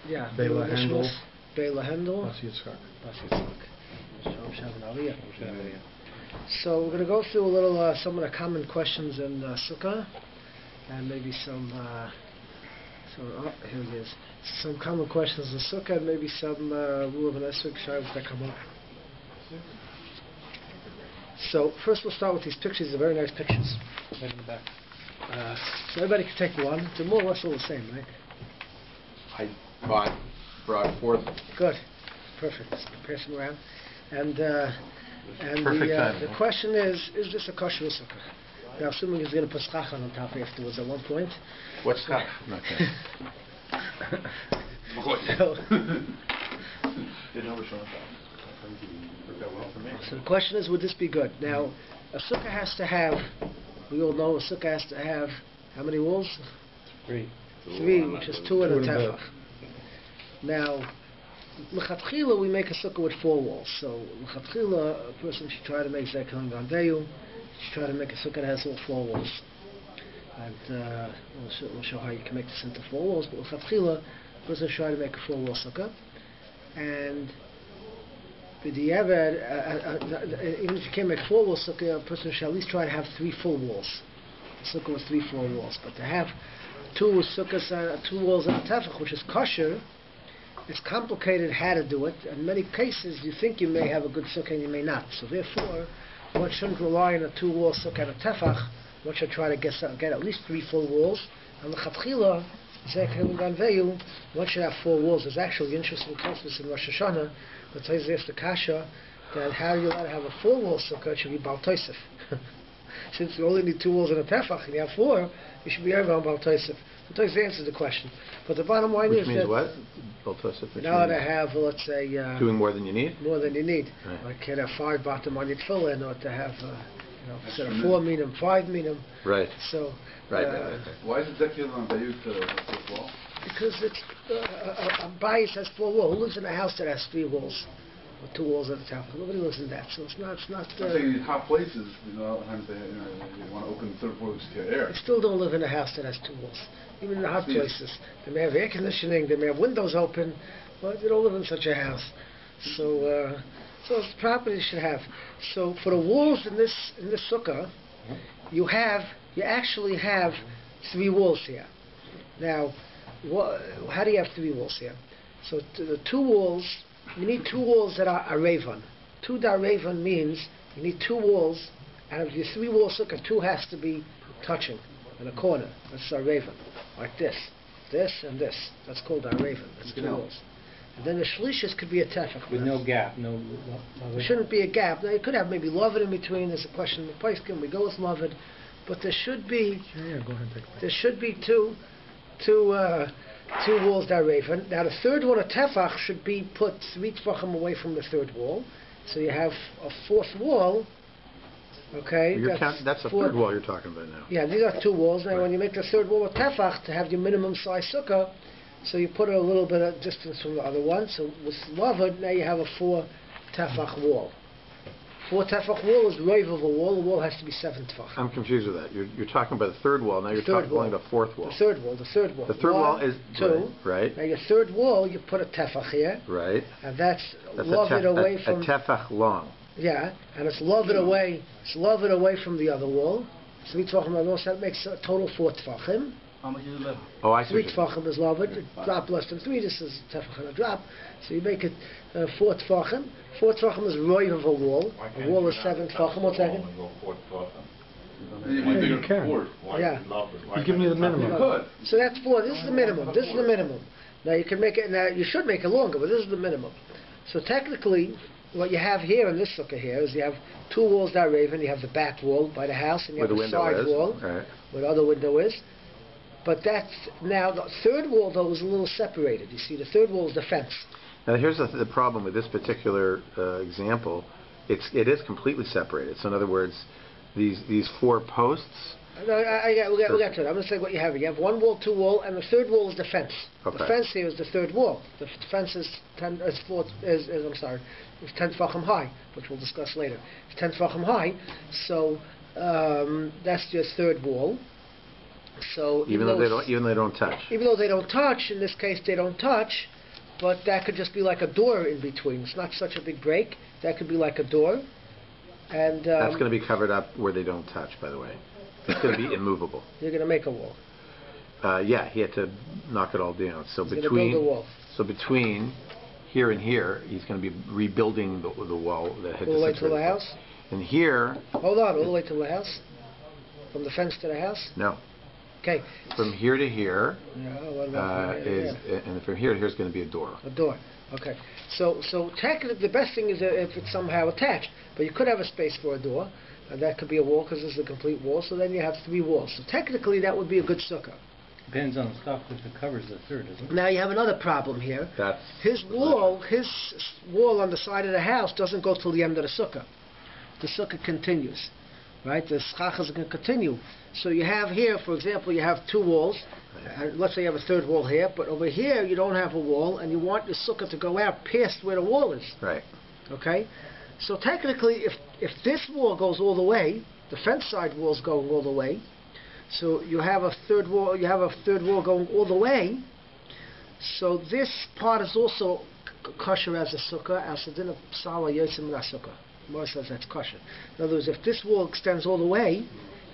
Yeah. Bela Handel. Bela Handel. Basi Yitzchak. So we're going to go through a little some of the common questions in Sukkah, and maybe some. Here it is. Some common questions in Sukkah, and maybe some Lulav and Esrog Shayos that come up. So first we'll start with these pictures. They're very nice pictures. Right in the back. So everybody can take one. They're more or less all the same, right? I brought forth. Good. Perfect. Pass them around. And the question is this a kosher sukkah? Now, assuming he's going to put schach on top afterwards at one point. What's schach? So the question is, would this be good? Now, a sukkah has to have, we all know a sukkah has to have, how many walls? 3. 3, which is 2 and a tefach. Now, l'chatchila we make a sukkah with 4 walls. So l'chatchila, a person should try to make zekon gandeyu, should try to make a sukkah that has all 4 walls. And we'll show how you can make this into 4 walls, but l'chatchila, a person should try to make a 4-wall sukkah. And even if you can't make a 4-wall sukkah, a person should at least try to have 3 full walls. A sukkah with 3 full walls. But to have 2 sukkahs, 2 walls and a tefach, which is kosher, it's complicated how to do it. In many cases, you think you may have a good sukkah and you may not. So therefore, one shouldn't rely on a 2-wall sukkah and a tefach. One should try to get at least 3 full walls. And the chatchila, one should have 4 walls. There's actually interesting concepts in Rosh Hashanah that says there's the kasha that how you allowed to have a 4-wall sukkah, it should be Baal Tosef. Since you only need 2 walls and a tefach and you have 4, you should be over on Baal Tosef. So Tosef answers the question. But the bottom line which is means that what? Baal Tosef, which now means to have, let's say, doing more than you need. More than you need. Right. Like you can have 5 bottom on your tefillin, or to have instead of 4 minim, 5 minim. Right. So. Right. Why is it Zekil on Bayut to the wall? Because it's a bayis has 4 walls. Who lives in a house that has 3 walls, or 2 walls at the top? Nobody lives in that, so it's not. I'm saying in hot places, a lot of times they want to open the third floor to get air. You still don't live in a house that has 2 walls. Even in the hot places, they may have air conditioning, they may have windows open, but you don't live in such a house. So it's property you should have. So for the walls in this sukkah, you actually have 3 walls here. Now, how do you have 3 walls here? So the 2 walls, you need 2 walls that are raven. 2 raven means you need 2 walls, and of your 3-wall sukkah, 2 has to be touching in a corner. That's a raven, like this, and this. That's called a raven. That's 2 walls. And then the shlishis could be a tefach. With no gap, no. There shouldn't be a gap. Now you could have maybe loved in between. There's a question of the Paiskim. We go with loved, but there should be. Yeah, go ahead. Take there should be two walls that are raven. Now the 3rd one, a tefach, should be put 3 tefachim away from the 3rd wall. So you have a 4th wall. Okay, that's the 3rd wall you're talking about now. Yeah, these are 2 walls. Now, when you make the 3rd wall a tefach to have your minimum size sukkah, so you put a little bit of distance from the other one. So with lavud, now you have a 4 tefach wall. 4 tefach wall is roiv of a wall. The wall has to be 7 tefach. I'm confused with that. You're talking about the 3rd wall. Now you're talking about the 4th wall. The 3rd wall. The 3rd wall. The 3rd wall is 2. Right. Now your 3rd wall, you put a tefach here. Right. And that's lavud away from a tefach long. Yeah, and it's lavud away. It's lavud away from the other wall. So we talking about that makes a total 4 tefachim. How much is it? Oh, I see. 3 tefachim is lavud. Drop less than 3. This is tefach and a drop. So you make it 4 tefachim. 4 tefachim is roiv of a wall. The wall is 7 tefachim. 1 second. You can. Yeah. You give me the minimum. So that's 4. This is the minimum. This is the minimum. Now you can make it. Now you should make it longer, but this is the minimum. So technically, what you have here in this sukkah here is you have 2 walls that are raven. You have the back wall by the house, and you have the side wall where the other window is. But that's now the 3rd wall though is a little separated. You see, the 3rd wall is the fence. Now here's the problem with this particular example. It is completely separated. So in other words, these 4 posts. No, we'll get to it. I'm going to say what you have. You have 1 wall, 2 wall, and the 3rd wall is the fence. Okay. The fence here is the 3rd wall. The fence is 10 tefachim high, which we'll discuss later. It's 10 tefachim high, so that's your 3rd wall. So Even though they don't touch. Even though they don't touch, in this case they don't touch, but that could just be like a door in between. It's not such a big break. That could be like a door. And That's going to be covered up where they don't touch, by the way. It's going to be immovable. You're going to make a wall. Yeah, he had to knock it all down. So He's going to build a wall. So between here and here, he's going to be rebuilding the wall that had All the way to disintegrated. the house? And here... Hold on, all the way to the house? From the fence to the house? No. Okay. From here to here, What about from here to here? and from here to here is going to be a door. A door. Okay. So technically, the best thing is if it's somehow attached. But you could have a space for a door, and that could be a wall because this is a complete wall. So then you have 3 walls. So technically, that would be a good sukkah. Depends on the stuff if it covers the third, doesn't it? Now you have another problem here. That's His wall on the side of the house doesn't go till the end of the sukkah. The sukkah continues, right? The schach is going to continue. So you have here, for example, you have 2 walls. Let's say you have a third wall here, but over here you don't have a wall, and you want your sukkah to go out past where the wall is. right. Okay? So technically, if this wall goes all the way, the fence side wall is going all the way, so you have a third wall. You have a third wall going all the way. So this part is also kosher as a sukkah, as a din of psala yotzim min sukkah. Mor says that's kosher. In other words, if this wall extends all the way,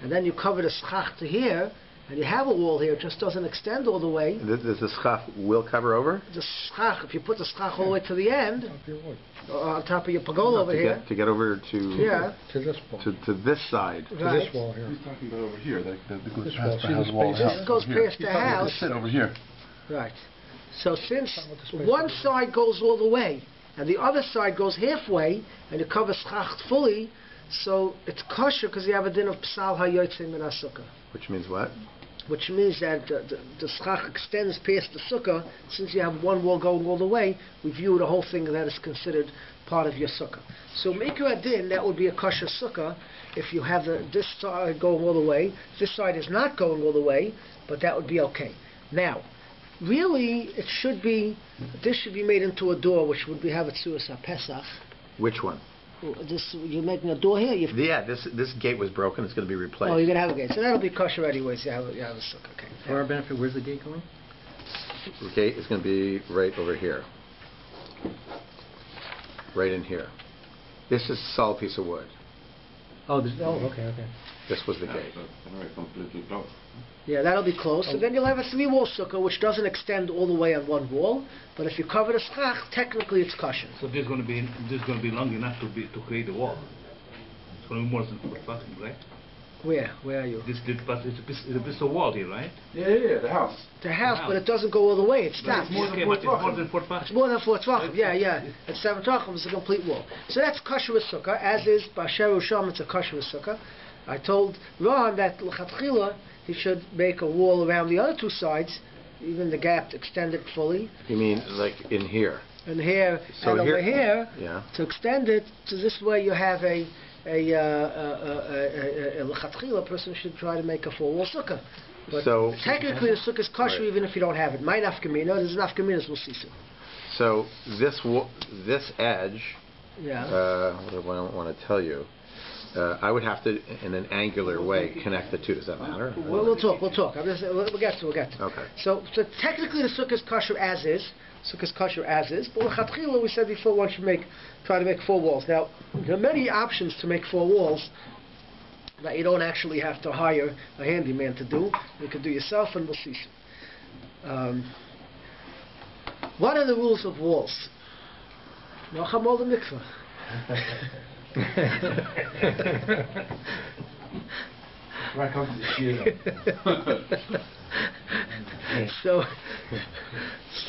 and then you cover the schach to here, and you have a wall here, it just doesn't extend all the way. Does the schach will cover over? The schach, if you put the schach all the way to the end, on top of your pagola over here, To get over to To this wall. to this side. To right. this wall here. He's talking about over here, that goes This past wall. the See house the wall. space? This goes past the house. Sit over here. Right. So since With the space one over side goes all the way and the other side goes halfway and you cover schach fully, so it's kosher because you have a din of psal hayotzim min sukkah, Which means what? which means that the schach extends past the sukkah. Since you have one wall going all the way, we view the whole thing that is considered part of your sukkah. So make your adin, that would be a kosher sukkah if you have this side going all the way. This side is not going all the way, but that would be okay. Now, really, this should be made into a door, which would have a tzuras HaPesach. Which one? You're making a door here. Yeah, this gate was broken. It's going to be replaced. Oh, you're gonna have a gate, so that'll be kosher anyways. You have a sukkah. Okay. For our benefit, where's the gate going? The gate is going to be right over here. Right in here. This is a solid piece of wood. Oh, okay. This was the gate. Yeah, that'll be close. So then you'll have a 3-wall sukkah, which doesn't extend all the way on one wall. But if you cover the schach, technically it's kosher. So this is going to be long enough to create a wall. It's going to be more than 4 feet, right? Where are you? But it's a piece of wall here, right? Yeah, the house. The house, but it doesn't go all the way. It stops. It's more than 4 feet. It's more than 4 tvachim. Yeah. It's 7 tvachim. It's a complete wall. So that's kosher with sukkah, as is B'asher Usham. It's a kosher with sukkah. I told Ron that l'chatchila he should make a wall around the other 2 sides, even the gap to extend it fully. You mean like in here? And here So and over here, Yeah. to extend it to this way, you have a l'chatchila person should try to make a 4-wall sukkah. But So technically, the sukkah is kosher Right. even if you don't have it. My nafkamina, there's nafkaminas we'll see soon. So this edge. Yeah. What do I want to tell you? I would have to, in an angular way, connect the 2. Does that matter? We'll talk. We'll get to. Okay. So technically, the sukkah is kosher as is. Sukkah is kosher as is. But l'chatchila, we said before, one should try to make 4 walls. Now, there are many options to make 4 walls that you don't actually have to hire a handyman to do. You can do yourself, and we'll see soon. What are the rules of walls? Nocham the mikvah. Right, come to the shir.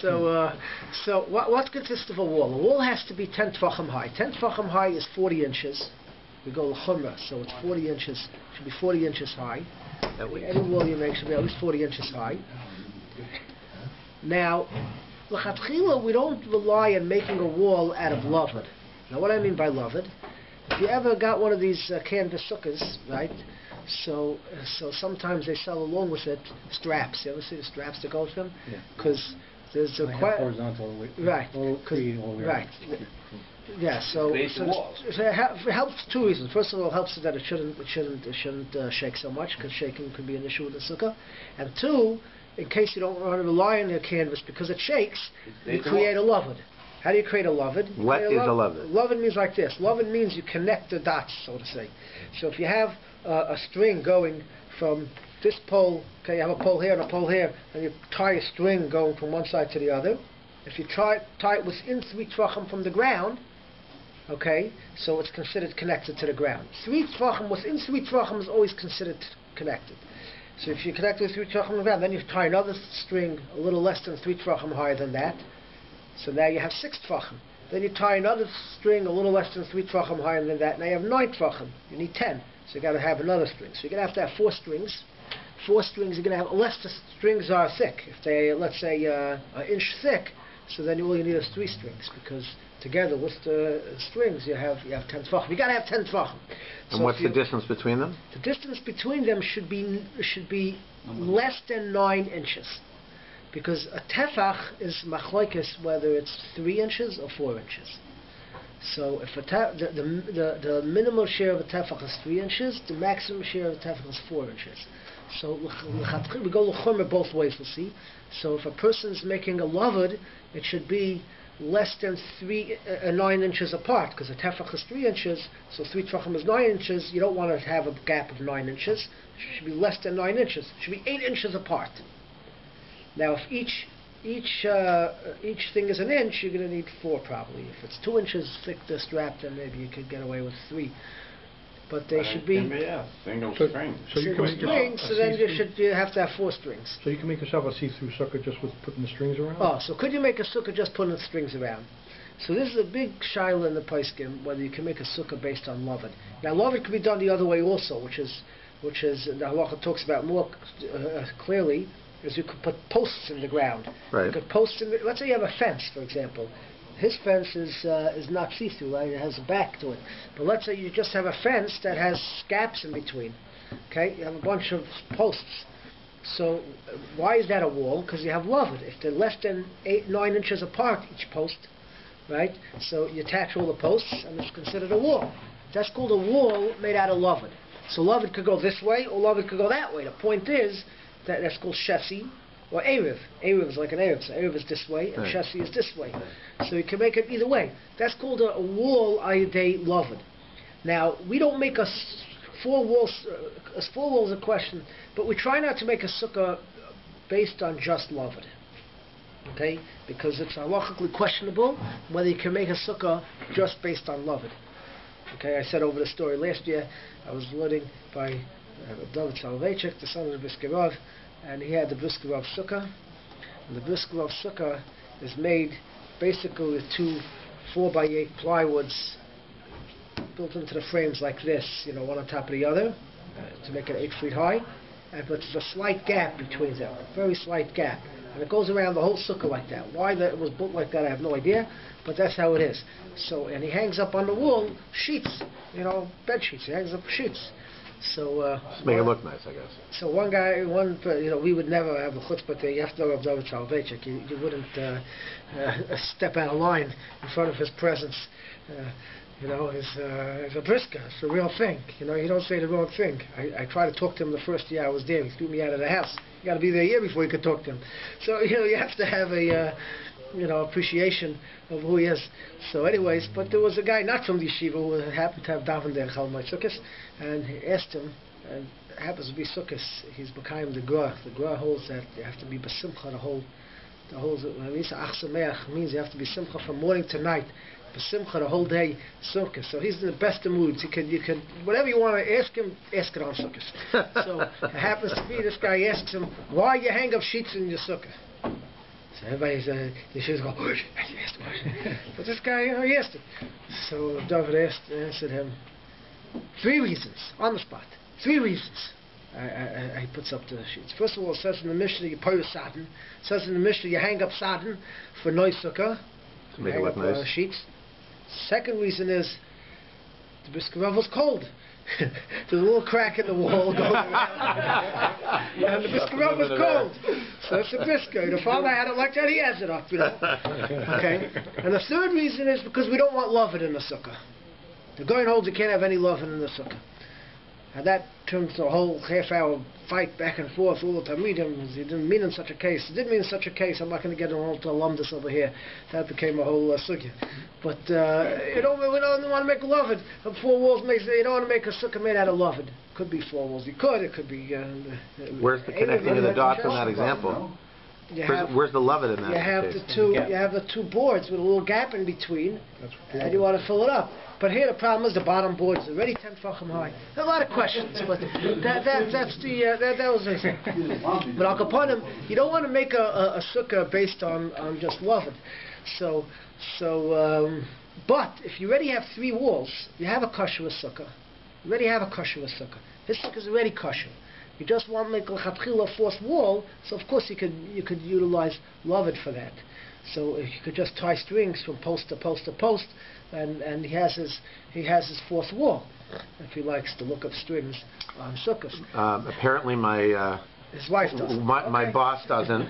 So what consists of a wall? A wall has to be 10 tvachim high. 10 tvachim high is 40 inches. We go l'chumrah, so it's 40 inches. Should be 40 inches high. Any wall you make should be at least 40 inches high. Now, l'chatchila, we don't rely on making a wall out of lavud. Now, what I mean by lavud, if you ever got one of these canvas sukkahs, right? So sometimes they sell along with it straps. You ever see the straps that go with them? Yeah. Because there's a Like horizontal all the way. right, All three all the way right. around. Yeah, so, Create so, walls. so it helps two reasons. First of all, it helps that it shouldn't shake so much, because shaking could be an issue with the sukkah. And two, in case you don't want to rely on your canvas because it shakes, you create a lovud. How do you create a lovud? What is a lovud? Lovud means like this. Lovud means you connect the dots, so to say. So if you have a string going from this pole, okay, you have a pole here and a pole here, and you tie a string going from one side to the other. If you tie it within 3 tvachim from the ground, okay, so it's considered connected to the ground. 3 tvachim, within 3 tvachim is always considered connected. So if you connect with 3 tvachim from the ground, then you tie another string a little less than 3 tvachim higher than that. So now you have 6 tvachim. Then you tie another string a little less than 3 tvachim higher than that. Now you have 9 tvachim. You need 10. So you got to have another string. So you're going to have 4 strings. 4 strings you're going to have, unless the strings are thick. If they, let's say, an inch thick, so then all you need is 3 strings, because together with the strings you have 10 tvachim. You got to have 10 tvachim. And what's the distance between them? The distance between them should be less than 9 inches. Because a tefach is machlokes whether it's 3 inches or 4 inches. So if the minimal share of a tefach is 3 inches, the maximum share of a tefach is 4 inches. So we go l'chumra both ways, we'll see. So if a person's making a lavud, it should be less than 9 inches apart, because a tefach is 3 inches, so 3 tvachim is 9 inches. You don't want to have a gap of 9 inches. It should be less than 9 inches. It should be 8 inches apart. Now, if each thing is an inch, you're going to need 4 probably. If it's 2 inches thick, the strap, then maybe you could get away with 3. But they should be single So- string. So you can make strings. So then you have to have 4 strings. So you can make yourself a see-through sucker just with putting the strings around? Oh, so could you make a sukkah just putting the strings around? So this is a big shaila in the Paiskim, whether you can make a sukkah based on loved. Now loved can be done the other way also, which is the halacha talks about more clearly, is you could put posts in the ground. Right. You could post in let's say you have a fence, for example. His fence is not see-through, right? It has a back to it. But let's say you just have a fence that has gaps in between. Okay, you have a bunch of posts. So why is that a wall? Because you have loved. If they're less than 9 inches apart, each post, right? So you attach all the posts, and it's considered a wall. That's called a wall made out of loved. So loved could go this way, or loved could go that way. The point is that's called shesi. Or Erev. Erev is like an Erev. So Erev is this way, and Shesi is this way. So you can make it either way. That's called a wall ayadei loved. Now, we don't make 4 walls. 4 walls a question, but we try not to make a sukkah based on just loved. Okay? Because it's halachically questionable whether you can make a sukkah just based on loved. Okay, I said over the story last year, I was learning by David Soloveitchik, the son of the Brisker and he had the Brisker Sukkah. And the Brisker Sukkah is made basically with 2 4x8 plywoods built into the frames like this, one on top of the other, to make it 8 feet high. But there's a slight gap between them, a very slight gap. And it goes around the whole sukkah like that. Why that it was built like that, I have no idea, but that's how it is. So, and he hangs up on the wall sheets, bed sheets. He hangs up sheets. So Just make it look nice, I guess. So one guy, we would never have a chutzpah there. You have to know Rav David Soloveitchik. You wouldn't step out of line in front of his presence. He's a brisker. It's a real thing. You don't say the wrong thing. I tried to talk to him the first year I was there. He threw me out of the house. You got to be there a year before you could talk to him. So you have to have a appreciation of who he is. So anyways, but there was a guy not from the yeshiva who happened to have davened there Chol Moed Sukkos, and he asked him, and it happens to be Sukkos, he's B'kayim the Gra. The Gra holds that you have to be B'simcha the whole Ach Sameach means you have to be Simcha from morning to night. B'simcha the whole day Sukkos. So he's in the best of moods. You can whatever you want to ask him, ask it on Sukkos. So it happens to be this guy asks him, why you hang up sheets in your Sukkah? So everybody's the shoes go, but this guy, he asked it. So David answered him 3 reasons on the spot. 3 reasons. He puts up the sheets. First of all, it says in the Mishnah you put sadin. It says in the Mishnah you hang up sadin for noy sukkah. To make it look nice. Sheets. Second reason is the Brisker was cold. There's a little crack in the wall going around. And the biscuit rub was cold. So it's a biscuit. The farmer had it like that, he has it up, Okay? And the third reason is because we don't want lovin in the sukkah. The Goyen holds you can't have any lovin in the sukkah. And that turns to a whole half-hour fight back and forth all the Talmidim. He didn't mean in such a case. He didn't mean in such a case. I'm not going to get all to alumnus over here. That became a whole sukkah. But we don't want to make a lovin. 4 walls you don't want to make a sukkah made out of lovin. Could be 4 walls. You could. It could be. Where's the connecting of the dots in that example? Where's the lovin in that? You have the 2 boards with a little gap in between, and you want to fill it up. But here the problem is the bottom board is already 10 tefachim high. There are a lot of questions, but that was the thing. But al kaponim, you don't want to make a sukkah based on just lovin. But if you already have 3 walls, you have a kosher sukkah. You already have a kosher sukkah. This sukkah is already kosher. You just want to make a 4th wall, so of course you could utilize lovin for that. So if you could just tie strings from post to post to post, and he has his 4th wall, if he likes to look up strings on sukkahs. Apparently his wife doesn't. My boss doesn't.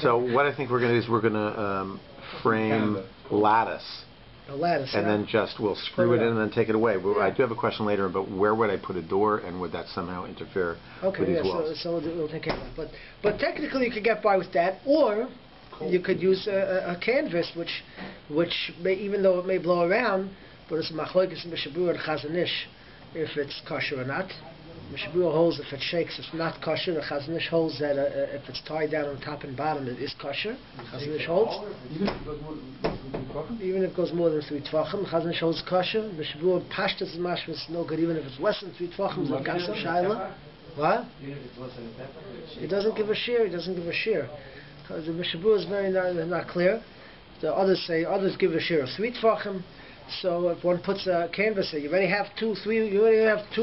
So what I think we're going to do is we're going to frame lattice. A lattice. And then we'll screw it in and then take it away. I do have a question later about where would I put a door and would that somehow interfere with these walls? So we'll take care of that. But technically you could get by with that, or you could use a canvas, which may, even though it may blow around, but it's machlokes Mishabur and Chazon Ish if it's kosher or not. Mishabur holds if it shakes it's not kosher. The Chazon Ish holds that if it's tied down on top and bottom it is kosher. Chazon Ish holds. Even if it goes more than 3 tvachim, Chazon Ish holds kosher. Mishabur pashtas and mashmas is no good. Even if it's less than 3 tvachim, it's got some shaila. What? He doesn't give a shear. Because the Mishabur is very not clear. The others give a share of 3 tvachim. So if one puts a canvas there, you already have 2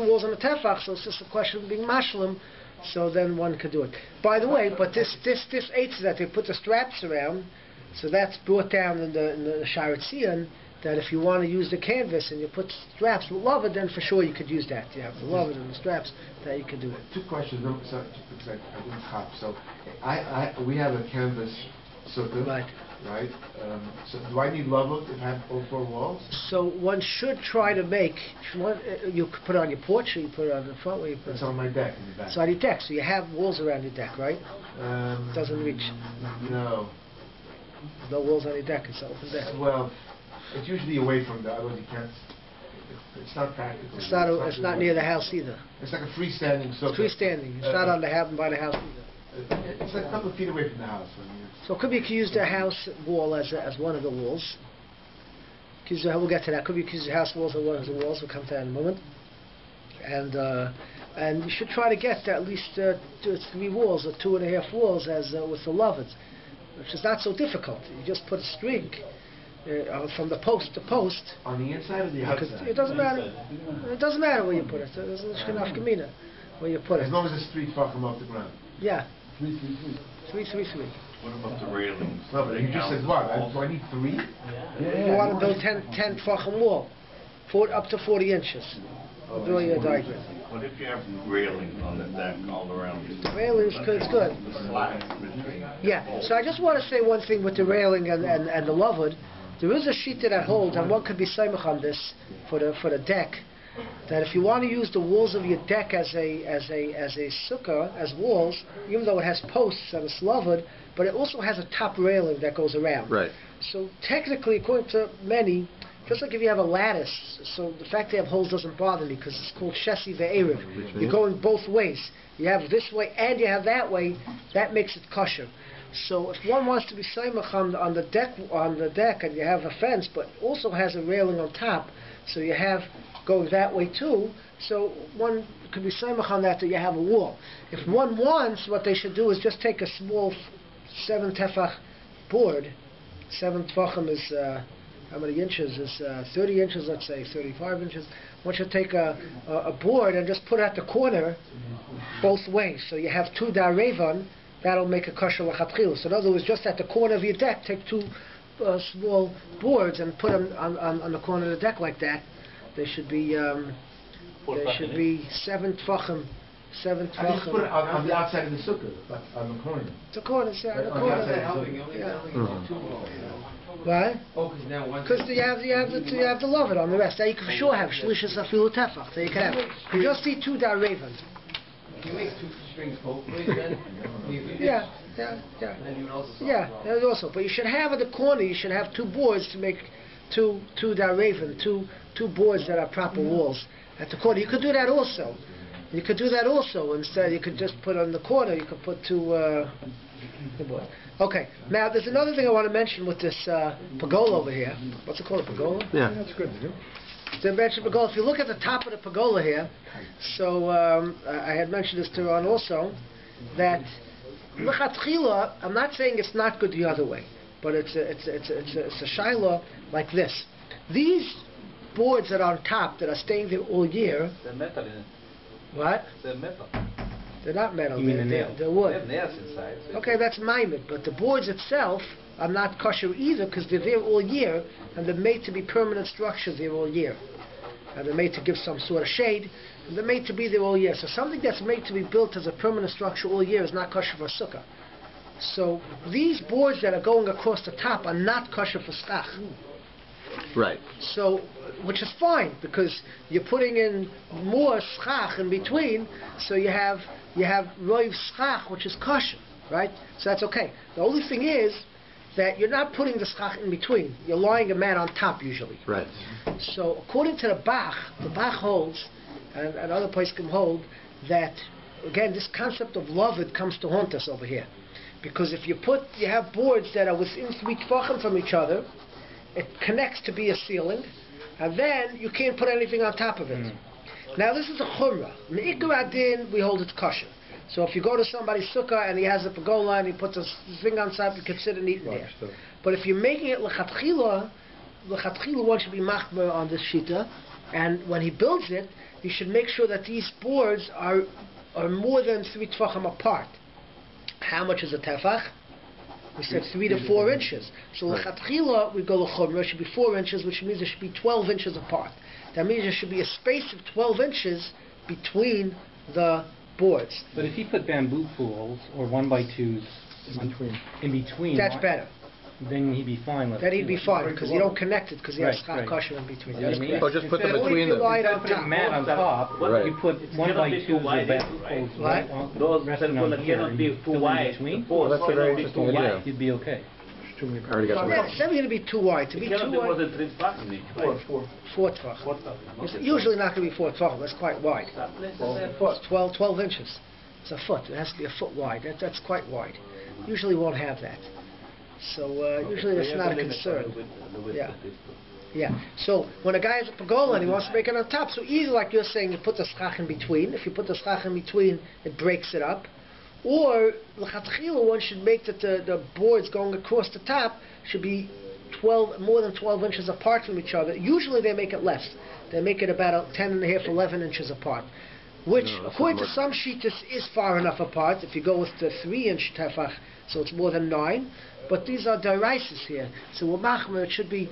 walls on the tefach, so it's just a question of being mashlim. So then one could do it. By the way, but this eighth that they put the straps around, so that's brought down in the Sharetzion, that if you want to use the canvas and you put straps with lovin, then for sure you could use that. You have the lovin and the straps, that you could do it. 2 questions, because I didn't hop. So we have a canvas sukkah, right? So do I need lovin if I have all 4 walls? So one should try to make, you could put it on your porch, or you put it on the front, where you put it? It's on my deck in the back. It's on your deck, so you have walls around your deck, right? Doesn't reach. No. There's no walls on your deck, it's an open deck. Well, it's usually away from the, otherwise you can't, it's not practical. It's not near the house either. It's like a freestanding sukkah. It's freestanding. It's not on the by the house either. It's like a couple of feet away from the house. So it could be you could use the house wall as one of the walls. We'll get to that. Could be you could use the house walls as one of the walls. We'll come to that in a moment. And you should try to get at least 3 walls or 2.5 walls as with the lovins, which is not so difficult. You just put a string from the post to post. On the inside or the outside? It doesn't matter. It doesn't matter where you put it. There's no where you put it. As long as it's 3 tvachim off the ground. Yeah. 3. 3. What about the railings? No, but you just said what? Do I need 3? You want to build 10 tvachim wall, up to 40 inches. Draw your diagram. What if you have railings on the deck all around? Railings, it's good. Yeah. So I just want to say one thing with the railing and the lovud. There is a shita that holds, and one could be samech on this for the deck, that if you want to use the walls of your deck as a sukkah, as walls, even though it has posts and it's lovud, but it also has a top railing that goes around. Right. So technically, according to many, just like if you have a lattice, so the fact they have holes doesn't bother me because it's called shesi ve'erev. You're going both ways. You have this way and you have that way. That makes it kosher. So if one wants to be saimach on the deck, and you have a fence, but also has a railing on top, so you have going that way too. So one could be saimach on that you have a wall. If one wants, what they should do is just take a small 7 tefach board. 7 tvachim is how many inches? Is 30 inches, let's say 35 inches. One should take a board and just put it at the corner both ways. So you have 2 darevan. That'll make a kosher l'chatchila. So in other words, just at the corner of your deck, take 2 small boards and put them on the corner of the deck like that. They should be There should be 7 tvachim. 7 I just put it tvachim. on the outside of the sukkah, like on the corner. The corners, yeah, the On the corner. outside. Yeah. Right? Oh, because now one. Because you have the loved on the rest. Now you can for sure have shlishas afilu tefach. There you can have. You just see 2 raven. You make 2 strings both ways then? Yeah. And you would also. Yeah, there's also. But you should have at the corner. You should have 2 boards to make two raven, two boards that are proper walls at the corner. You could do that also. You could do that also. Instead, you could just put on the corner. You could put 2 boards. Okay. Now, there's another thing I want to mention with this pergola over here. What's it called? A pergola? Yeah. That's good. To mention pergola. If you look at the top of the pergola here, so I had mentioned this to Ron also, that l'chatchila, I'm not saying it's not good the other way, but it's a shaila like this. These boards that are on top that are staying there all year. They're metal in it. What? They're metal. They're not metal. You mean the they're nails? they're They wood. have nails inside. So Okay, that's maimed, but the boards itself are not kosher either because they're there all year and they're made to be permanent structures there all year. And they're made to give some sort of shade, and they're made to be there all year. So something that's made to be built as a permanent structure all year is not kosher for sukkah. So these boards that are going across the top are not kosher for schach. Right. So, which is fine because you're putting in more schach in between, so you have roiv schach, which is kosher, right? So that's okay. The only thing is that you're not putting the schach in between. You're lying a mat on top usually. Right. So according to the Bach holds, and other places can hold, that again this concept of loved comes to haunt us over here, because if you have boards that are within 3 tvachim from each other, it connects to be a ceiling, and then you can't put anything on top of it. Now this is a chumrah. Me'ikar adin, we hold it kosher. So if you go to somebody's sukkah and he has a pergola and he puts a thing on top, you can sit and eat in there. But if you're making it l'chatchila one should be machmer on this shita, and when he builds it, you should make sure that these boards are more than 3 tvachim apart. How much is a tefach? We said 3 to 4 inches. So l'chatchila, we go l'chumrah, it should be 4 inches, which means it should be 12 inches apart. That means there should be a space of 12 inches between the boards. But if you put bamboo pools or 1x2s in between, That's better. then he'd be fine with it. Then he'd be fine, because you don't connect it, because you have Right, schach right. kosher in between. You know what I mean? Or just put them Only if between you them. lie it Instead on of putting a top. mat on top, Right. you put It's cannot be 1x2s too or wide, bamboo right? poles Right. Those resting circular on here, cannot and be you too fill in wide. between. The poles Well, that's a very cannot be interesting too idea. wide. You'd be okay. I already got some. Yeah, it's never going to be too wide. To It be cannot too be more wide, than 3 tvachim each, right? 4 tvach. It's usually not going to be 4 tvach. That's quite wide. It's 12 inches. It's a foot. It has to be a foot wide. That's quite wide. Usually won't have that. So usually that's not a concern. Yeah. Yeah. So when a guy has a pergola and he wants to make it on top, so either like you're saying, you put the schach in between. If you put the schach in between, it breaks it up. Or l'chatchila, one should make that the boards going across the top should be more than 12 inches apart from each other. Usually they make it less. They make it about 10 and a half, 11 inches apart. Which, according to some shitas, is far enough apart. If you go with the 3-inch tefach, so it's more than 9. But these are deraises here. So with machmer, it should be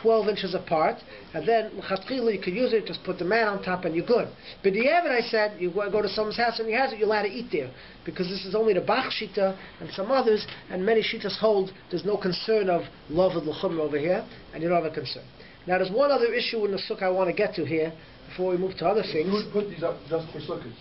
12 inches apart, and then l'chatchila you could use it, just put the mat on top and you're good. But the Evid, I said, you go to someone's house and he has it, you're allowed to eat there, because this is only the Bach Shita and some others, and many Shitas hold there's no concern of love of l'chumra over here, and you don't have a concern. Now there's one other issue in the sukkah I want to get to here, before we move to other things. You would put these up just for sukkahs,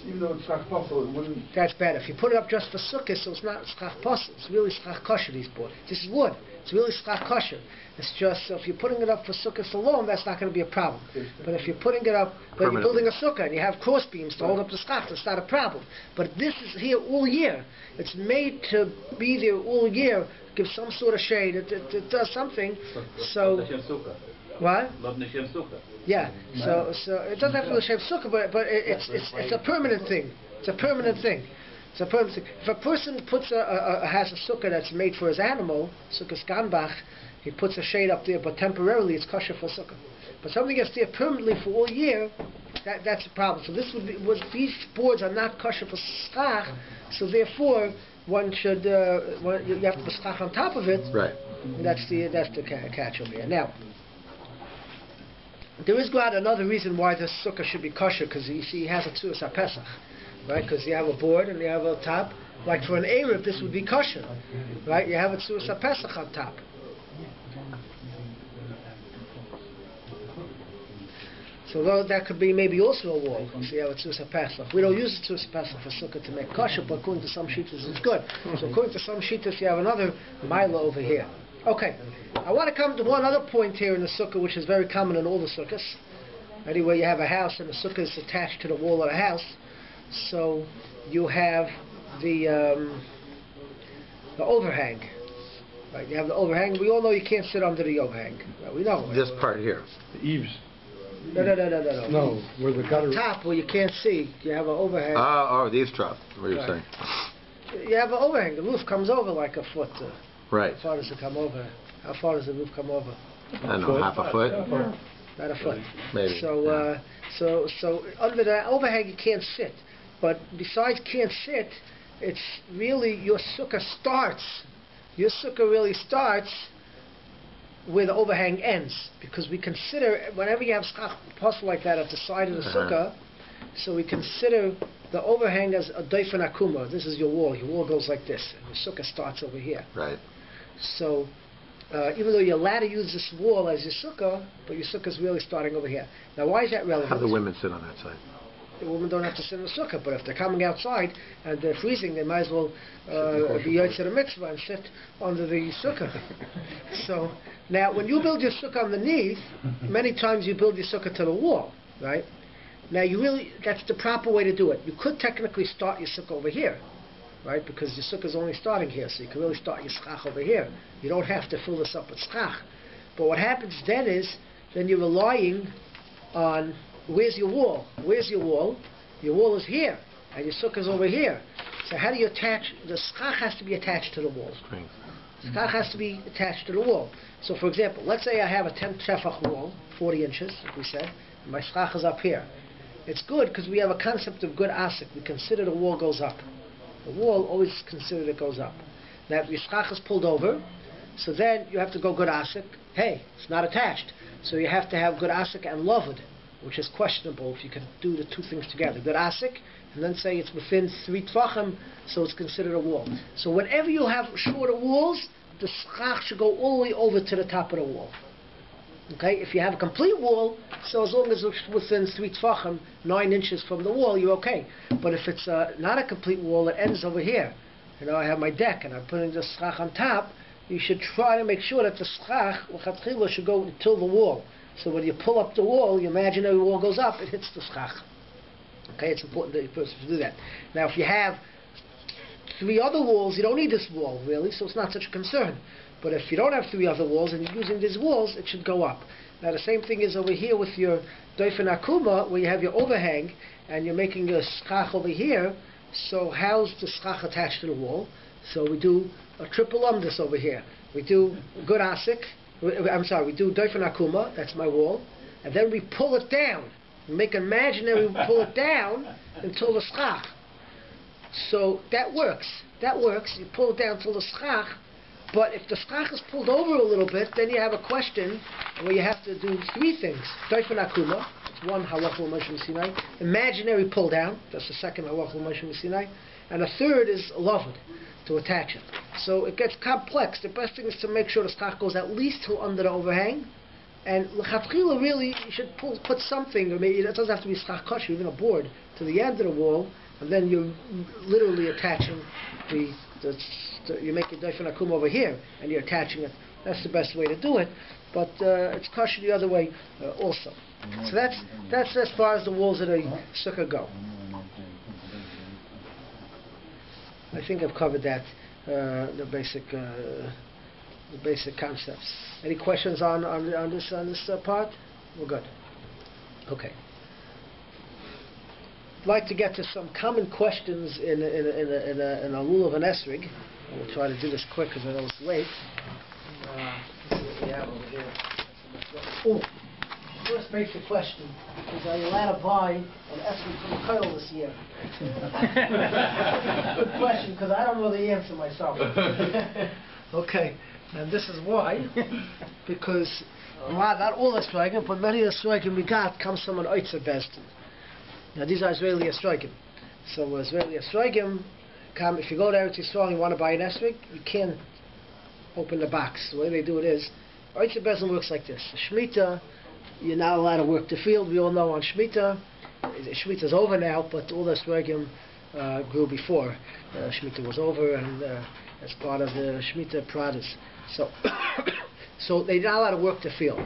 even though it's schach pasul, it wouldn't. That's better. If you put it up just for sukkah, so it's not schach pasul, it's really schach kosher, these boards. This is wood. It's really schach kosher. It's just, so if you're putting it up for sukkahs alone, that's not going to be a problem. But if you're putting it up, but you're building a sukkah and you have cross beams to hold up the schach, that's not a problem. But this is here all year. It's made to be there all year, give some sort of shade. It does something. So, what? Yeah. So it doesn't have to be l'shem sukkah, but it's a permanent thing. It's a permanent thing. It's a permanent thing. If a person has a sukkah that's made for his animal, sukkah skanbach, he puts a shade up there, but temporarily it's kosher for sukkah. But something that's there permanently for all year, that's a problem. So these boards are not kosher for schach, so therefore one should you have to put schach on top of it. Right. That's the catch over here. Now, There is another reason why the sukkah should be kosher, because you see, he has a tzuras HaPesach, right? Because you have a board and you have a top. Like for an Erev, this would be kosher, right? You have a tzuras HaPesach on top. So that could be maybe also a wall. So you have a tzuras HaPesach. We don't use a tzuras HaPesach for sukkah to make kosher, but according to some shittas, it's good. So according to some shittas, you have another mila over here. Okay, I want to come to one other point here in the sukkah, which is very common in all the sukkahs. Anyway, you have a house and the sukkah is attached to the wall of the house. So you have the overhang. Right, you have the overhang. We all know you can't sit under the overhang. Right, we know. This part here. The eaves. No. No, where the gutter. Top where you can't see, you have an overhang. Oh, the eavesdrop. What you're saying? You have an overhang. The roof comes over like a foot. Right. How far does it come over? How far does the roof come over? I don't know, half a foot. Not a foot. Maybe. So, so under the overhang you can't sit. But besides can't sit, it's really your sukkah starts. Your sukkah really starts where the overhang ends, because we consider whenever you have schach puzzle like that at the side of the sukkah, so we consider the overhang as a doifen akuma. This is your wall. Your wall goes like this, and your sukkah starts over here. Right. So even though you're allowed to use this wall as your sukkah, but your sukkah is really starting over here. Now, why is that relevant? How do the women sit on that side? The women don't have to sit in the sukkah, but if they're coming outside and they're freezing, they might as well be yotzer the mitzvah and sit under the sukkah. So now, when you build your sukkah underneath, many times you build your sukkah to the wall, right? Now, that's the proper way to do it. You could technically start your sukkah over here, right? Because your sukkah is only starting here, so you can really start your schach over here. You don't have to fill this up with schach. But what happens then is, then you're relying on, where's your wall? Where's your wall? Your wall is here, and your sukkah is over here. So how do you attach? The schach has to be attached to the wall. Schach has to be attached to the wall. So for example, let's say I have a 10 tefach wall, 40 inches, like we said, and my schach is up here. It's good because we have a concept of good asik. We consider the wall goes up. The wall always considered it goes up. Now if your schach is pulled over, so then you have to go good asik. Hey, it's not attached. So you have to have good asik and loved, which is questionable if you can do the two things together. Good asik, and then say it's within 3 tvachim, so it's considered a wall. So whenever you have shorter walls, the schach should go all the way over to the top of the wall. Okay, if you have a complete wall, so as long as it's within 3 tvachim, 9 inches from the wall, you're okay. But if it's not a complete wall, it ends over here. You know, I have my deck and I'm putting the schach on top. You should try to make sure that the schach should go until the wall. So when you pull up the wall, your imaginary wall goes up, it hits the schach. Okay, it's important that you person to do that. Now, if you have 3 other walls, you don't need this wall, really, so it's not such a concern. But if you don't have 3 other walls and you're using these walls, it should go up. Now, the same thing is over here with your doifen akuma, where you have your overhang, and you're making a schach over here. So how's the schach attached to the wall? So we do a triple umdus over here. We do good asik. We do doifen akuma, that's my wall, and then we pull it down. We make an imaginary pull it down until the schach. So that works. That works. You pull it down until the schach. But if the schach is pulled over a little bit, then you have a question where you have to do 3 things. Doifen akuma, it's one halach l'moshe Sinai. Imaginary pull down, that's the second halach l'moshe Sinai. And a third is lavud, to attach it. So it gets complex. The best thing is to make sure the schach goes at least till under the overhang. And l'chatchila, really, you should put something, or maybe it doesn't have to be schach kosher, even a board, to the end of the wall, and then you're literally attaching you're making doifen akum over here, and you're attaching it. That's the best way to do it, but it's kosher the other way also. So that's as far as the walls of the sukkah go. I think I've covered that, the basic concepts. Any questions on this part? We're good. Okay. I'd like to get to some common questions in a rule of an Esrog. We'll try to do this quick because I know it's late. Let's see what we have over here. Oh, first basic question is: are you allowed to buy an Esrog from Kyle this year? Good question, because I don't know the answer myself. Okay, And this is why, because not all Esrogim, but many Esrogim we got comes from an Oitzer Bezdin. Now these are Israeli Esrogim. So Israeli Esrogim come, if you go to Eretz Yisrael and you want to buy an Esrog, you can't open the box. The way they do it is, Oitzer Bezdin works like this. Shemitta, you're not allowed to work the field. We all know on Shemitta, Shemitta's over now, but all the Esrogim grew before. Shemitta was over, and as part of the Shemitta Pradas. So, so they're not allowed to work the field.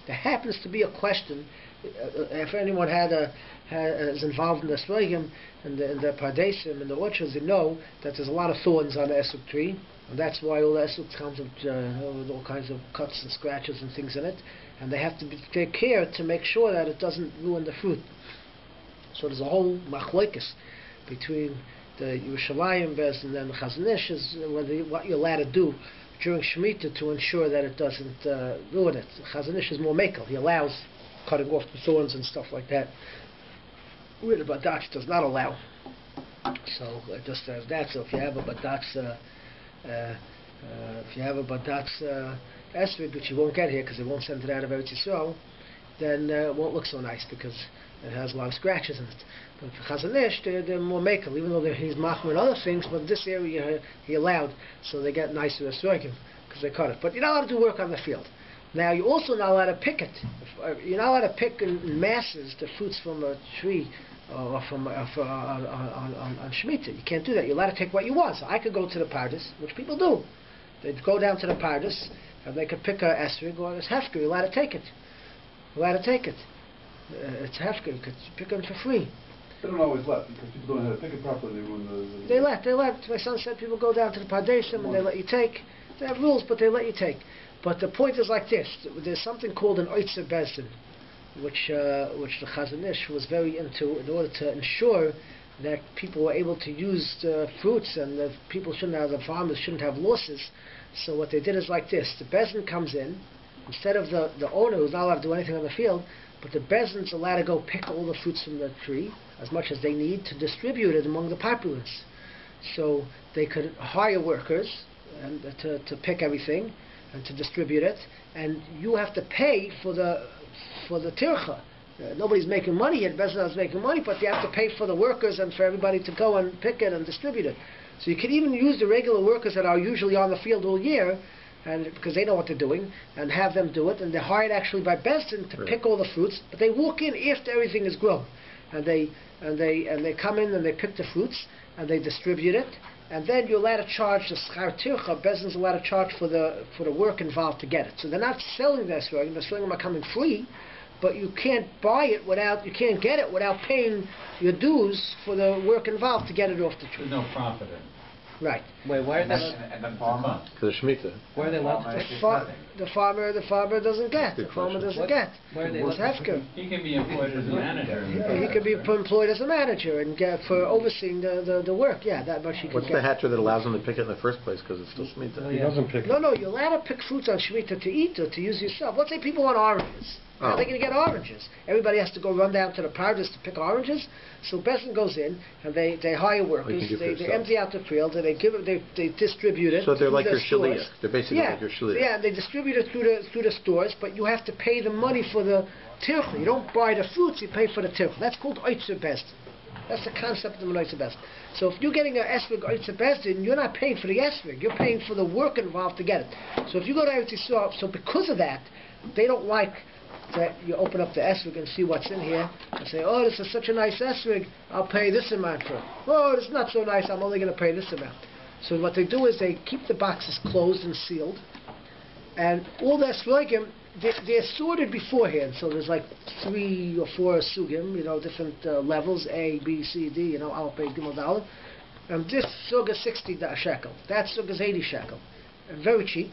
There happens to be a question, if anyone is involved in the Esrogim and the Pardesim and the orchards, they know that there's a lot of thorns on the Esrog tree, and that's why all the Esrog comes with all kinds of cuts and scratches and things in it, and they have to take care to make sure that it doesn't ruin the fruit. So there's a whole machlokes between the Yerushalayim Bez and then the Chazon Ish is what you're allowed to do during Shemitah to ensure that it doesn't ruin it. Chazon Ish is more makel. He allows cutting off the thorns and stuff like that. Where the Badatz does not allow. So just as that. So if you have a Badatz Esrog, which you won't get here because they won't send it out of Eretz Yisrael, then it won't look so nice because it has a lot of scratches in it. But for Chazon Ish, they're more makel, even though he's machmer and other things, but this area he allowed, so they get nicer Esrogim because they cut it. But you're not allowed to do work on the field. Now, you're also not allowed to pick it. You're not allowed to pick in masses the fruits from a tree or from on Shemitah. You can't do that. You're allowed to take what you want. So I could go to the Pardes, which people do. They'd go down to the Pardes, and they could pick a Esrog or a Hefker. You're allowed to take it. You're allowed to take it. It's Hefker. You could pick them for free. They don't always let, because people don't know how to pick it properly. They ruin They let. My son said people go down to the Pardesim and they let you take. They have rules, but they let you take. But the point is like this: there's something called an Oitzer Bezdin, which the Chazon Ish was very into, in order to ensure that people were able to use the fruits and the farmers shouldn't have losses. So what they did is like this: the Bezdin comes in instead of the owner who's not allowed to do anything on the field, but the Bezdin's allowed to go pick all the fruits from the tree as much as they need to distribute it among the populace. So they could hire workers and to pick everything and to distribute it, and you have to pay for the tircha. Nobody's making money yet. Bezdin is making money, but they have to pay for the workers and for everybody to go and pick it and distribute it. So you can even use the regular workers that are usually on the field all year, and because they know what they're doing, and have them do it. And they're hired actually by Bezdin to pick all the fruits, but they walk in after everything is grown, and they come in and they pick the fruits and they distribute it. And then you're allowed to charge the schar tircha. Bezdin's allowed to charge for the work involved to get it. So they're not selling the Esrogim. The Esrogim are coming free, but you can't you can't get it without paying your dues for the work involved to get it off the tree. There's no profit in it. Right. Wait, why are they? And the farmer? For the Shemitah. Why are they allowed to? The farmer doesn't get. The farmer doesn't get. Why are they It's allowed hefker. He can be employed as a manager. He could be employed as a manager and get for overseeing the work. Yeah, that much he could What's get. the hatcher that allows them to pick it in the first place? Because it's still Shemitah. He doesn't pick No, you're allowed to pick fruits on Shemitah to eat or to use yourself. Let's say people want oranges. How are they going to get oranges? Everybody has to go run down to the Pardes to pick oranges. So Bezdin goes in and they hire workers. They empty out the field and they distribute it. So they're like your stores. shaliach. They're basically like your shaliach. Yeah, and they distribute it through the stores, but you have to pay the money for the tircha. You don't buy the fruits, you pay for the tircha. That's called Oitzer Bezdin. That's the concept of an Oitzer Bezdin. So if you're getting an Esrog Oitzer Bezdin, you're not paying for the Esrog. You're paying for the work involved to get it. So if you go to Eretz Yisrael, so because of that, they don't like that you open up the Esrog and see what's in here and say, oh, this is such a nice Esrog, I'll pay this amount for it. Oh, it's not so nice, I'm only going to pay this amount. So what they do is they keep the boxes closed and sealed, and all the Esrogim, they're sorted beforehand. So there's like 3 or 4 sugim, different levels, A, B, C, D, Al, Pei, Gimel, Dalet. And this sug is 60 shekel, that sug is 80 shekel. And very cheap.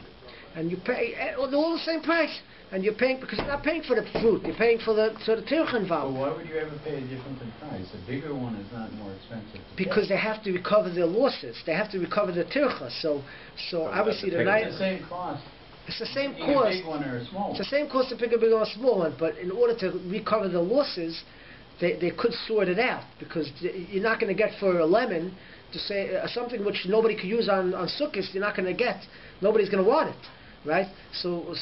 And you pay, they're all the same price. And you're paying, because you're not paying for the fruit, you're paying for the tircha involved. Well, why would you ever pay a difference in price? A bigger one is not more expensive. Because they have to recover their losses. They have to recover the tircha. So obviously it's the same cost. It's the same Either cost. A big one or a small one. It's the same cost to pick a big or a small one. But in order to recover the losses, they could sort it out, because you're not going to get for a lemon to say something which nobody could use on Sukkot. You're not going to get. Nobody's going to want it. right? So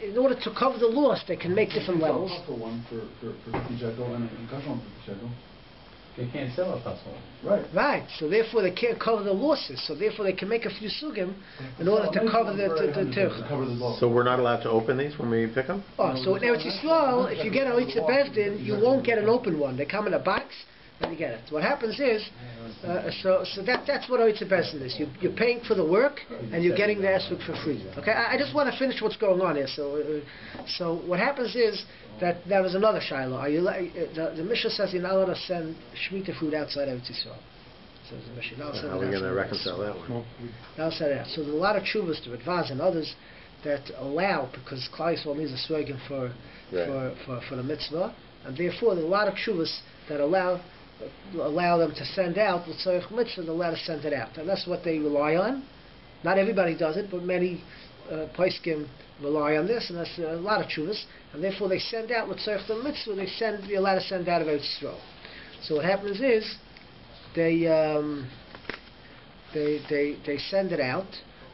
in order to cover the loss, they can make different levels. For one for 50 shekel and a kosher one for 50 shekel. They can't sell a puzzle. Right. Right. So therefore, they can't cover the losses. So therefore, they can make a few sugim in order to cover the tircha. Cover the loss. So we're not allowed to open these when we pick them? Oh, so in Eretz Yisrael, if you get a Oitze Bezdin, you won't get an open one. They come in a box, and you get it. What happens is, that's what Oitze Bezdin is. You're paying for the work, and you're getting the esrog for free. Okay, I just want to finish what's going on here. So what happens is that there was another shiloh. Are you the Mishnah says you're not allowed to send Shemitta food outside Eretz Yisrael. Says the Mishnah. How are we going to reconcile that one? Outside that. So there's a lot of chuvas to Advaz and others that allow, because Klal Yisrael needs a sweigin for the mitzvah, and therefore there's a lot of chuvas that allow them to send out with tzorich mitzvah. They're allowed to send it out, and that's what they rely on. Not everybody does it, but many poskim rely on this, and that's a lot of chuvas, and therefore they send out with tzorich the mitzvah. You're allowed to send out of Eretz Yisrael. So what happens is they send it out,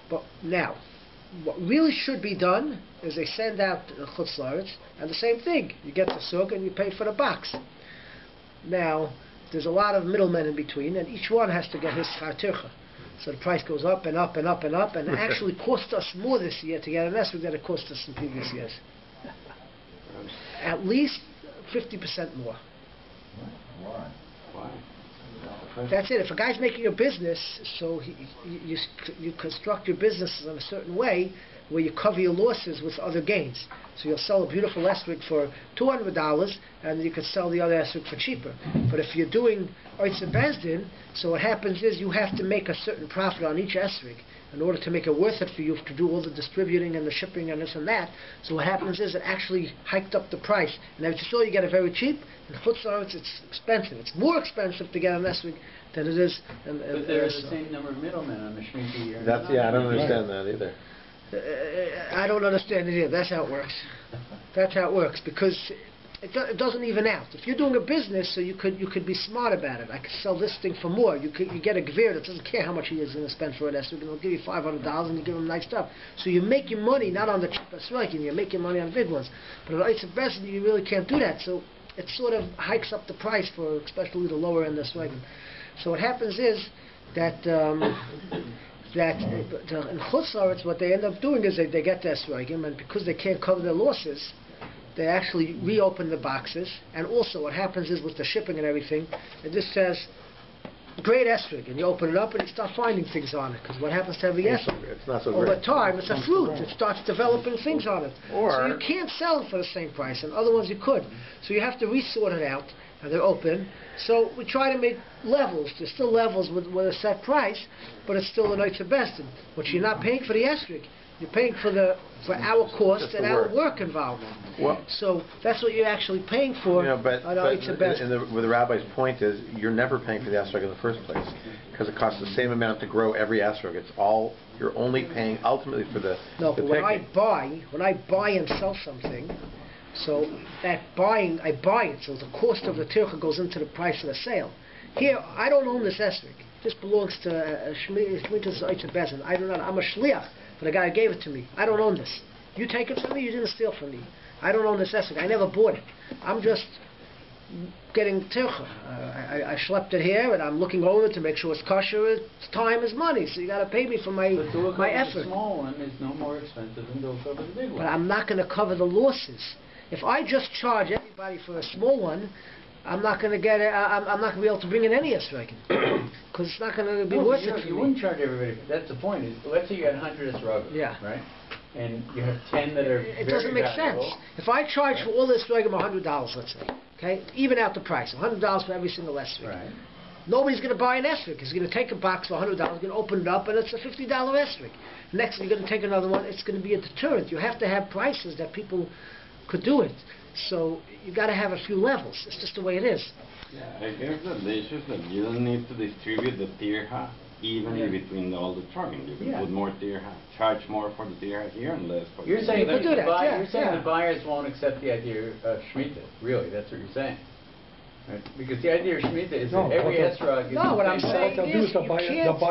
but now what really should be done is they send out chutz la'aretz, and the same thing. You get the sukkah and you pay for the box. Now there's a lot of middlemen in between, and each one has to get his schar tircha. So the price goes up and up and up and up, and it actually cost us more this year to get an esrog than it cost us in previous years. At least 50% more. Why? That's it. If a guy's making a business, so you construct your business in a certain way where you cover your losses with other gains. So you'll sell a beautiful esrog for $200, and you could sell the other esrog for cheaper. But if you're doing Oitze Bezdin, so what happens is you have to make a certain profit on each esrog in order to make it worth it for you to do all the distributing and the shipping and this and that. So what happens is it actually hiked up the price. And if you saw, you get it very cheap. In chutz la'aretz, it's expensive. It's more expensive to get an esrog than it is. But there's the same number of middlemen on the Shemitah year. I don't understand that either. I don't understand it either. That's how it works. That's how it works, because it doesn't even out. If you're doing a business, so you could be smart about it. I could sell this thing for more. You get a gvir that doesn't care how much he is going to spend for an esrog, and he'll give you $500 and you give him nice stuff. So you make your money not on the cheap esrog, and you make your money on big ones. But at Oitze Bezdin, you really can't do that. So it sort of hikes up the price for especially the lower end esrog. So what happens is that in chutz la'aretz, what they end up doing is they get the esrogim, and because they can't cover their losses, they actually reopen the boxes. And also what happens is with the shipping and everything, it just says great esrog, and you open it up and you start finding things on it, because what happens to every esrog? It's not so Over great. time, it's a fruit. It starts developing things on it. So you can't sell it for the same price, and other ones you could. So you have to resort it out, and they're open. So we try to make levels. There's still levels with a set price, but it's still an Oitze Bezdin. But you're not paying for the esrog. You're paying for our cost and our work involved. Well, so that's what you're actually paying for. But Oitze Bezdin. the rabbi's point is you're never paying for the esrog in the first place, because it costs the same amount to grow every esrog. It's all you're only paying ultimately for the. No, the but when I picking. buy and sell something, so that buying, I buy it, so the cost of the tircha goes into the price of the sale. Here, I don't own this esrog. This belongs to Shemitah's Oitze Bezdin. I'm a shliach for the guy who gave it to me. I don't own this. You take it from me, you didn't steal from me. I don't own this esrog. I never bought it. I'm just getting tircha. I schlepped it here, and I'm looking over it to make sure it's kosher. It's time is money, so you got to pay me for my effort. The small one is no more expensive than to cover the big one. But I'm not going to cover the losses. If I just charge everybody for a small one, I'm not going to get it. I'm not going to be able to bring in any esrogim, because it's not going to be worth it for me. You wouldn't charge everybody. That's the point. Let's say you got 100 esrogim, right? And you have 10 that are It doesn't make sense. If I charge for all this esrogim $100, let's say, okay, even out the price, $100 for every single esrog. Right. Nobody's going to buy an esrog. He's going to take a box for $100, going to open it up, and it's a $50 esrog. Next, you're going to take another one. It's going to be a deterrent. You have to have prices that people could do it. So you got to have a few levels. It's just the way it is. Yeah, I guess that the issue is that you don't need to distribute the tirha evenly between all the trucking. You can put more tirha, charge more for the tirha here and less for You're the saying You could do that, you're saying the buyers won't accept the idea of Shemitah. Really, that's what you're saying. Right? Because the idea of Shemitah is No, that every but Esrog is... No, what I'm What saying they'll do is they'll you buy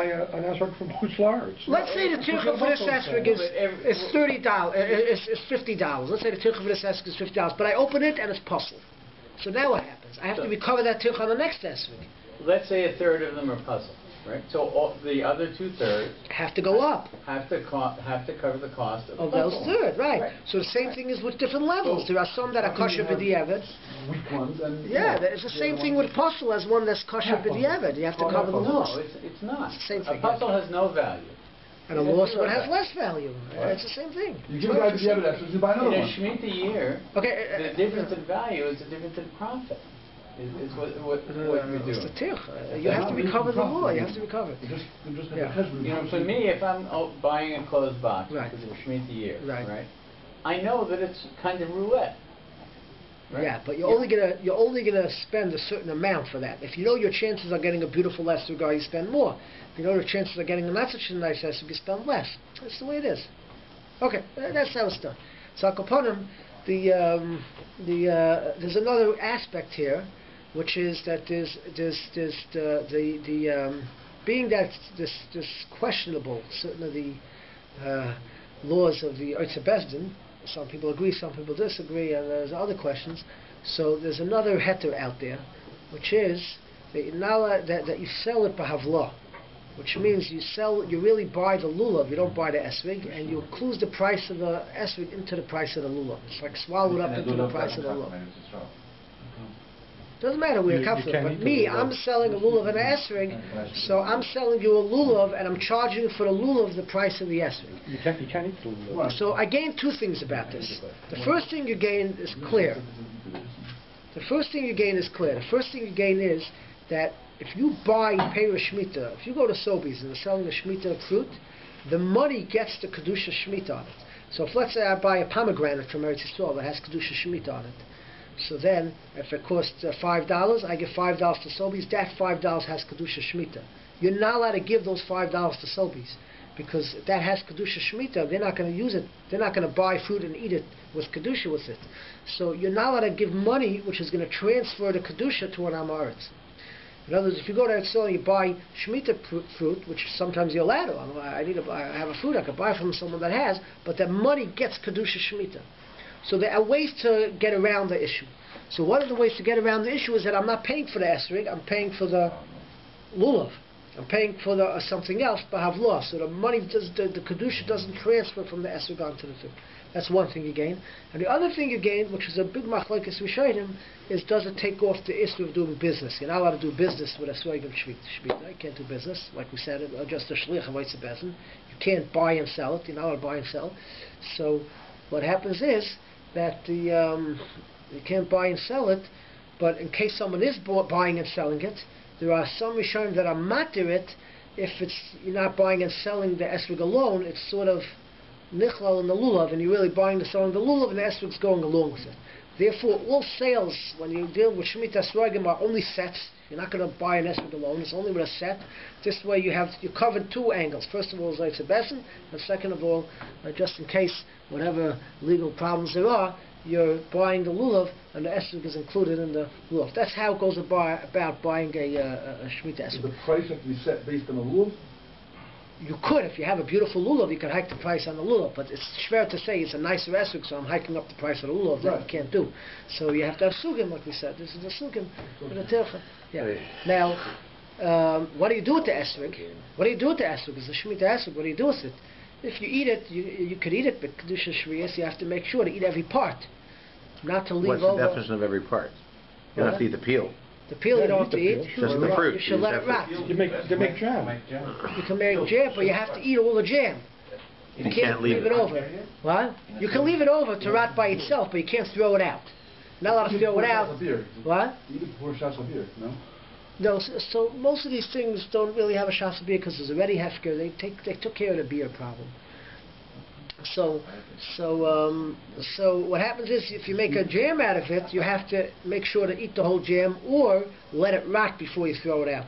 can't... an Esrog from Hutzlar. Let's say the tircha for this esrog is $30, is $50. Let's say the tircha for this esrog is $50, but I open it and it's puzzled. So now what happens? I have to recover that tircha on the next esrog. Let's say a third of them are puzzled, right? So the other 2/3 have to go up. Have to cover the cost of those third, right. So the same thing is with different levels. There are some that are kosher b'diavad. Weak ones and... It's the same thing with puzzle as one that's kosher b'diavad. You have to cover the loss. No, it's not. It's the same thing. A puzzle has no value. And a loss one has less value. It's the same thing. You give a guy the evidence, you buy another one. In one. a Shemitah year, the difference in value is the difference in profit. Is what we do. It's the tircha. You have to recover the law. You have to recover. You know, for me, if I'm buying a closed box because of a Shemitah year, right? I know that it's kind of roulette. Right? Yeah, but you're only gonna spend a certain amount for that. If you know your chances of getting a beautiful esrog, you spend more. If you know your chances of getting a not such a nice esrog, you spend less. That's the way it is. Okay, that's how it's done. So Akoponim, there's another aspect here, which is that there's being that this questionable certain of the laws of the Oitzer Bezdin. Some people agree, some people disagree, and there's other questions. So there's another heter out there, which is that you sell it b'havla, which means you really buy the lulav, you don't buy the esrog, and you include the price of the esrog into the price of the lulav. It's like swallowed up into the price of the lulav. Doesn't matter where it comes from, but I'm selling a lulav and an esrog, so I'm selling you a lulav and I'm charging you for the lulav the price of the esrog. You can't eat the lulav. So I gain two things about this. The first thing you gain is clear. The first thing you gain is that if you buy Peiros Shemitah, if you go to Sobeys and they're selling the Shemitah fruit, the money gets the Kedusha Shemitah on it. So if let's say I buy a pomegranate from Eretz Yisrael that has Kedusha Shemitah on it, so then, if it costs $5, I give $5 to Sobeys. That $5 has Kedusha Shemitah. You're not allowed to give those $5 to Sobeys because that has Kedusha Shemitah. They're not going to use it. They're not going to buy fruit and eat it with Kedusha with it. So you're not allowed to give money which is going to transfer the Kedusha to an Amaretz. In other words, if you go to Eretz and you buy Shemitah fruit, which sometimes you're allowed to, I have a fruit I could buy from someone that has, but that money gets Kedusha Shemitah. So there are ways to get around the issue. So one of the ways to get around the issue is that I'm not paying for the esrog, I'm paying for the lulav. I'm paying for the something else, but I've lost. So the money, the kedusha doesn't transfer from the esrog onto the thing. That's one thing you gain. And the other thing you gain, which is a big machlokes rishonim, is does it take off the issue of doing business? You're not allowed to do business with a esrog of Shemitah. You can't do business, like we said, just a shliach of Oitzer Bezdin. You can't buy and sell it. You're not allowed to buy and sell. So what happens is that you can't buy and sell it, but in case someone is buying and selling it, there are some rishonim that are matir it. If you're not buying and selling the esrog alone, it's sort of nichlal in the lulav, and you're really buying and selling the lulav, and the esrog's going along with it. Therefore, all sales, when you deal with Shemitah esrogim, are only sets. You're not going to buy an esrog alone. It's only with a set. This way, you covered two angles. First of all, is Oitzer Bezdin, and second of all, just in case whatever legal problems there are, you're buying the lulav, and the esrog is included in the lulav. That's how it goes about buying a Shemitah esrog. The price has to be set based on the lulav? You could, if you have a beautiful lulav, you could hike the price on the lulav, but it's fair to say it's a nicer esrog, so I'm hiking up the price of the lulav. That you can't do. So you have to have sugim, like we said. This is the sugim with the tircha. Yeah. Now, what do you do with the esrog? What do you do with the esrog? It's a Shemitah esrog. What do you do with it? If you eat it, you could eat it, but kedusha shviyas, you have to make sure to eat every part, not to leave over. What's the definition of every part? You don't have to eat the peel. The peel you don't have to eat. Just the fruit. You should let it rot. They make jam. You can make jam, but you have to eat all the jam. You can't leave it over. What? You can leave it over to rot by itself, but you can't throw it out. Not allowed to throw it out. What? Eat it before shots of beer, no? No, so most of these things don't really have a shas of beer because there's already hefker. They took care of the beer problem. So what happens is if you make a jam out of it, you have to make sure to eat the whole jam or let it rot before you throw it out.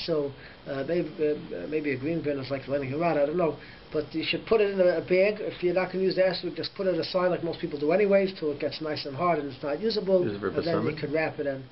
So maybe a green bin is like letting it rot. I don't know, but you should put it in a bag. If you're not going to use the esrog, just put it aside like most people do anyways till it gets nice and hard and it's not usable, and then you could wrap it in.